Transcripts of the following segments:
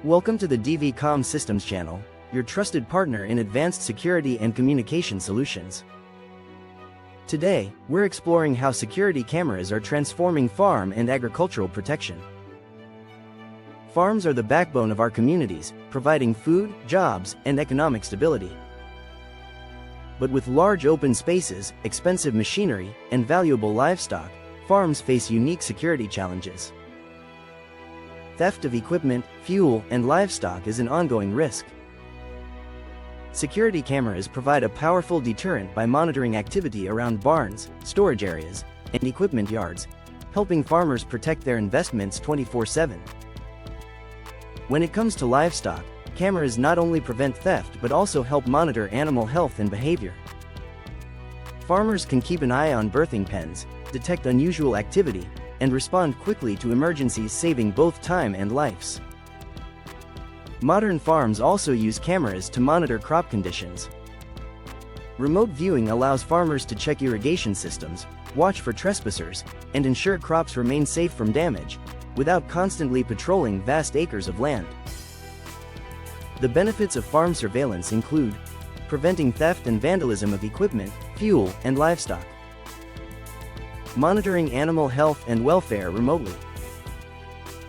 Welcome to the Comm Systems channel, your trusted partner in advanced security and communication solutions. Today, we're exploring how security cameras are transforming farm and agricultural protection. Farms are the backbone of our communities, providing food, jobs, and economic stability. But with large open spaces, expensive machinery, and valuable livestock, farms face unique security challenges. Theft of equipment, fuel, and livestock is an ongoing risk. Security cameras provide a powerful deterrent by monitoring activity around barns, storage areas, and equipment yards, helping farmers protect their investments 24/7. When it comes to livestock, cameras not only prevent theft but also help monitor animal health and behavior. Farmers can keep an eye on birthing pens, detect unusual activity, and respond quickly to emergencies, saving both time and lives. Modern farms also use cameras to monitor crop conditions. Remote viewing allows farmers to check irrigation systems, watch for trespassers, and ensure crops remain safe from damage, without constantly patrolling vast acres of land. The benefits of farm surveillance include preventing theft and vandalism of equipment, fuel, and livestock, monitoring animal health and welfare remotely,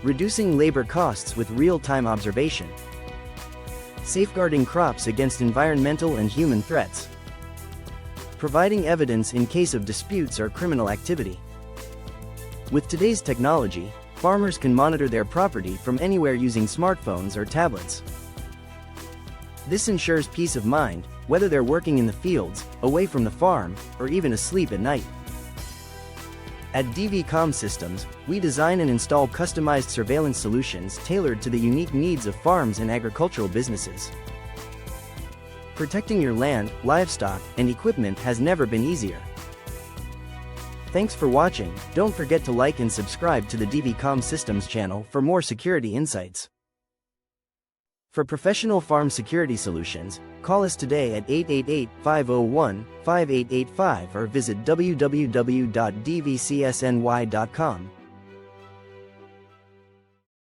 reducing labor costs with real-time observation, safeguarding crops against environmental and human threats, providing evidence in case of disputes or criminal activity. With today's technology, farmers can monitor their property from anywhere using smartphones or tablets. This ensures peace of mind, whether they're working in the fields, away from the farm, or even asleep at night. At Comm Systems, we design and install customized surveillance solutions tailored to the unique needs of farms and agricultural businesses. Protecting your land, livestock, and equipment has never been easier. Thanks for watching. Don't forget to like and subscribe to the Comm Systems channel for more security insights. For professional farm security solutions, call us today at 888-501-5885 or visit www.dvcsny.com.